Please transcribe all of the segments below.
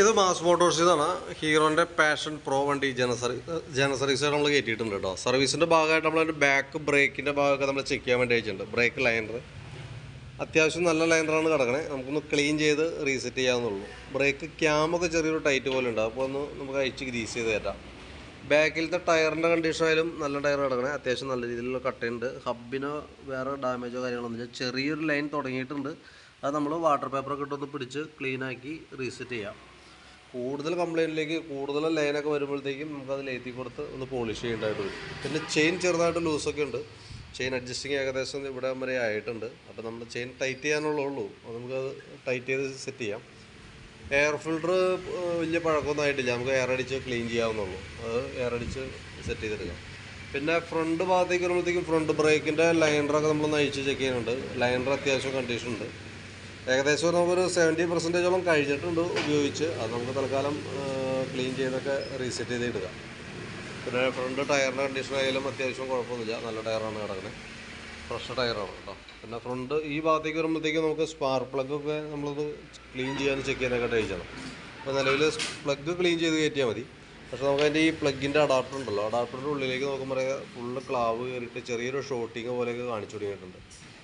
ഇത് mass Motors ഇതാണ് ഹീറോൻ്റെ passion pro വണ്ടി ജനസർവീസ് നമ്മൾ കയറ്റിയിട്ടുണ്ട് കേട്ടോ. സർവീസിൻ്റെ ഭാഗമായിട്ട് നമ്മളതിൻ്റെ ബാക്ക് ബ്രേക്കിൻ്റെ ഭാഗമൊക്കെ നമ്മൾ ചെക്ക് ചെയ്യാൻ വേണ്ടി അയച്ചിട്ടുണ്ട്. ബ്രേക്ക് ലൈനർ അത്യാവശ്യം നല്ല ലൈനറാണ് കിടക്കണേ. നമുക്കൊന്ന് ക്ലീൻ ചെയ്ത് റീസെറ്റ് ചെയ്യാവുന്നുള്ളൂ. ബ്രേക്ക് ക്യാമൊക്കെ ചെറിയൊരു ടൈറ്റ് പോലെ ഉണ്ട്, അപ്പോൾ ഒന്ന് നമുക്ക് അയച്ച് ഗ്രീസ് ചെയ്ത് തരാം. ബാക്കിലത്തെ ടയറിൻ്റെ കണ്ടീഷൻ ആയാലും നല്ല ടയർ കിടക്കണേ. അത്യാവശ്യം നല്ല രീതിയിലുള്ള കട്ടയുണ്ട്. ഹബിനോ വേറെ ഡാമേജോ കാര്യങ്ങളൊന്നുമില്ല. ചെറിയൊരു ലൈൻ തുടങ്ങിയിട്ടുണ്ട്, അത് നമ്മൾ വാട്ടർ പേപ്പറൊക്കെ ഇട്ടൊന്ന് പിടിച്ച് ക്ലീനാക്കി റീസെറ്റ് ചെയ്യാം. കൂടുതൽ കംപ്ലയിൻറ്റിലേക്ക് കൂടുതൽ ലൈനൊക്കെ വരുമ്പോഴത്തേക്കും നമുക്കത് ലേത്തി കൊടുത്ത് ഒന്ന് പോളിഷ് ചെയ്യേണ്ടതായിട്ട് വരും. പിന്നെ ചെയിൻ ചെറുതായിട്ട് ലൂസൊക്കെ ഉണ്ട്. ചെയിൻ അഡ്ജസ്റ്റിങ് ഏകദേശം ഇവിടെ വരെ ആയിട്ടുണ്ട്. അപ്പോൾ നമ്മൾ ചെയിൻ ടൈറ്റ് ചെയ്യാനുള്ളൂ, അത് നമുക്കത് ടൈറ്റ് ചെയ്ത് സെറ്റ് ചെയ്യാം. എയർ ഫിൽറ്റർ വലിയ പഴക്കമൊന്നും ആയിട്ടില്ല, നമുക്ക് എയർ അടിച്ച് ക്ലീൻ ചെയ്യാവുന്നുള്ളൂ. അത് എയർ അടിച്ച് സെറ്റ് ചെയ്തെടുക്കാം. പിന്നെ ഫ്രണ്ട് ഭാഗത്തേക്ക് വരുമ്പോഴത്തേക്കും ഫ്രണ്ട് ബ്രേക്കിൻ്റെ ലൈനറൊക്കെ നമ്മളൊന്ന് അഴിച്ച് ചെക്ക് ചെയ്യുന്നുണ്ട്. ലൈനർ അത്യാവശ്യം കണ്ടീഷൻ ഉണ്ട്. ഏകദേശം നമുക്കൊരു 70% കഴിഞ്ഞിട്ടുണ്ട് ഉപയോഗിച്ച്. അത് നമുക്ക് തൽക്കാലം ക്ലീൻ ചെയ്തൊക്കെ റീസെറ്റ് ചെയ്ത് ഇടുക. പിന്നെ ഫ്രണ്ട് ടയറിൻ്റെ കണ്ടീഷൻ ആയാലും അത്യാവശ്യം കുഴപ്പമൊന്നുമില്ല, നല്ല ടയറാണ് കിടക്കുന്നത്, ഫ്രഷ് ടയറാണ് കേട്ടോ. പിന്നെ ഫ്രണ്ട് ഈ ഭാഗത്തേക്ക് വരുമ്പോഴത്തേക്കും നമുക്ക് സ്പാർക്ക് പ്ലഗൊക്കെ നമ്മളത് ക്ലീൻ ചെയ്യാൻ ചെക്ക് ചെയ്യാനൊക്കെ അയച്ചതാണ്. അപ്പോൾ നിലവിൽ പ്ലഗ് ക്ലീൻ ചെയ്ത് കയറ്റിയാൽ മതി. പക്ഷേ നമുക്ക് അതിൻ്റെ ഈ പ്ലഗിൻ്റെ അഡാപ്റ്റർ ഉണ്ടല്ലോ, അഡാപ്റ്ററിൻ്റെ ഉള്ളിലേക്ക് നോക്കുമ്പോൾ ഫുള്ള് ക്ലാവ് കയറിയിട്ട് ചെറിയൊരു ഷോട്ടിങ് പോലെയൊക്കെ കാണിച്ചു തുടങ്ങിയിട്ടുണ്ട്.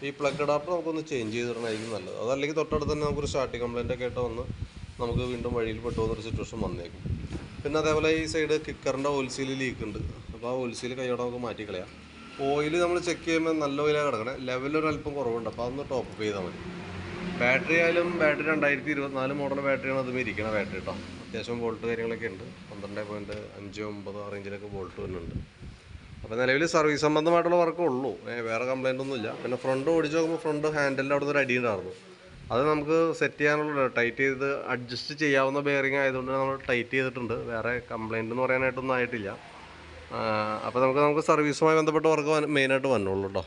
ഈ പ്ലഗ് അഡാപ്റ്റർ നമുക്കൊന്ന് ചേഞ്ച് ചെയ്തിടണമായിരിക്കും നല്ലത്. അതല്ലെങ്കിൽ തൊട്ടടുത്ത് തന്നെ നമുക്കൊരു സ്റ്റാർട്ടിങ് കംപ്ലയിൻ്റ് ഒക്കെ ആയിട്ട് വന്ന് നമുക്ക് വീണ്ടും വഴിയിൽ പെട്ടുപോകുന്നൊരു സിറ്റുവേഷൻ വന്നേക്കും. പിന്നെ അതേപോലെ ഈ സൈഡ് കിക്കറിൻ്റെ ഓയിൽ സീൽ ലീക്ക് ഉണ്ട്. അപ്പോൾ ആ ഓയിൽ സീൽ കൈയോടെ നമുക്ക് മാറ്റിക്കളയാം. ഓയിൽ നമ്മൾ ചെക്ക് ചെയ്യുമ്പോൾ നല്ല ഓയിലാണ് കിടക്കണേ, ലെവലൊരല്പം കുറവുണ്ട്, അപ്പോൾ അതൊന്ന് ടോപ്പ് ചെയ്താൽ മതി. ബാറ്ററി ആയാലും ബാറ്ററി 2024 മോഡൽ ബാറ്ററിയാണ് അതും ഇരിക്കണ ബാറ്ററി കേട്ടോ. അത്യാവശ്യം വോൾട്ട് കാര്യങ്ങളൊക്കെ ഉണ്ട്, 12.59 റേഞ്ചിലൊക്കെ വോൾട്ട് വരുന്നുണ്ട്. അപ്പോൾ നിലവിൽ സർവീസ് സംബന്ധമായിട്ടുള്ള വർക്കേ ഉള്ളൂ, വേറെ കംപ്ലയിൻ്റ് ഒന്നുമില്ല. പിന്നെ ഫ്രണ്ട് ഓടിച്ച് നോക്കുമ്പോൾ ഫ്രണ്ട് ഹാൻഡിലിൻ്റെ അവിടെ നിന്ന് ഒരു അടി ഉണ്ടായിരുന്നു, അത് നമുക്ക് സെറ്റ് ചെയ്യാനുള്ള ടൈറ്റ് ചെയ്ത് അഡ്ജസ്റ്റ് ചെയ്യാവുന്ന ബെയറിംഗ് ആയതുകൊണ്ട് നമ്മൾ ടൈറ്റ് ചെയ്തിട്ടുണ്ട്. വേറെ കംപ്ലയിൻ്റ് എന്ന് പറയാനായിട്ടൊന്നും ആയിട്ടില്ല. അപ്പോൾ നമുക്ക് സർവീസുമായി ബന്ധപ്പെട്ട വർക്ക് മെയിനായിട്ട് വന്നുള്ളൂ കേട്ടോ.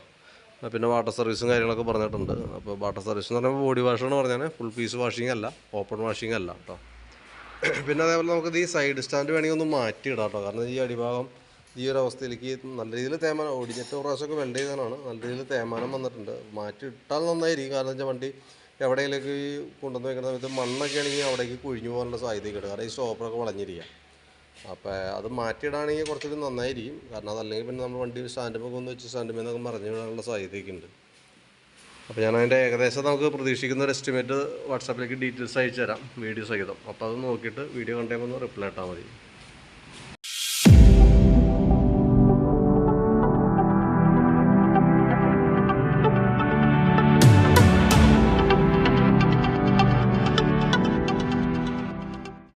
പിന്നെ വാട്ടർ സർവീസും കാര്യങ്ങളൊക്കെ പറഞ്ഞിട്ടുണ്ട്. അപ്പോൾ വാട്ടർ സർവീസ് എന്ന് പറയുമ്പോൾ ബോഡി വാഷാണ് പറഞ്ഞാൽ, ഫുൾ പീസ് വാഷിംഗ് അല്ല, ഓപ്പൺ വാഷിംഗ് അല്ല കേട്ടോ. പിന്നെ അതേപോലെ നമുക്കിത് ഈ സൈഡ് സ്റ്റാൻഡ് വേണമെങ്കിൽ ഒന്ന് മാറ്റിയിടാം കേട്ടോ. കാരണം ഈ അടിഭാഗം ഈ ഒരു അവസ്ഥയിലേക്ക് നല്ല രീതിയിൽ തേമാനം ഓടിഞ്ഞിട്ട് പ്രാവശ്യമൊക്കെ വെൽഡ് ചെയ്തതാണ്, നല്ല രീതിയിൽ തേമാനം വന്നിട്ടുണ്ട്. മാറ്റി ഇട്ടാൽ നന്നായിരിക്കും. കാരണം വെച്ചാൽ വണ്ടി എവിടെയെങ്കിലേക്ക് കൊണ്ടുവന്ന് വയ്ക്കുന്ന സമയത്ത് മണ്ണൊക്കെ ആണെങ്കിൽ അവിടേക്ക് കുഴിഞ്ഞു പോകാനുള്ള സാധ്യതയൊക്കെ ഉണ്ട്. കാരണം ഈ സ്റ്റോപ്പറൊക്കെ വളഞ്ഞിരിക്കുക. അപ്പോൾ അത് മാറ്റിയിടാണെങ്കിൽ കുറച്ചുകൂടി നന്നായിരിക്കും. കാരണം അതല്ലെങ്കിൽ പിന്നെ നമ്മൾ വണ്ടി സ്റ്റാൻഡുമൊക്കെ ഒന്ന് വെച്ച് സ്റ്റാൻഡുമേ നിന്നൊക്കെ മറിഞ്ഞു വീഴാനുള്ള സാധ്യതയൊക്കെ ഉണ്ട്. അപ്പോൾ ഞാൻ അതിൻ്റെ ഏകദേശം നമുക്ക് പ്രതീക്ഷിക്കുന്ന ഒരു എസ്റ്റിമേറ്റ് വാട്സാപ്പിലേക്ക് ഡീറ്റെയിൽസ് അയച്ചു തരാം, വീഡിയോ സഹിതം. അപ്പോൾ അത് നോക്കിയിട്ട് വീഡിയോ കണ്ടുമ്പോൾ ഒന്ന് റിപ്ലൈ ഇട്ടാൽ മതി.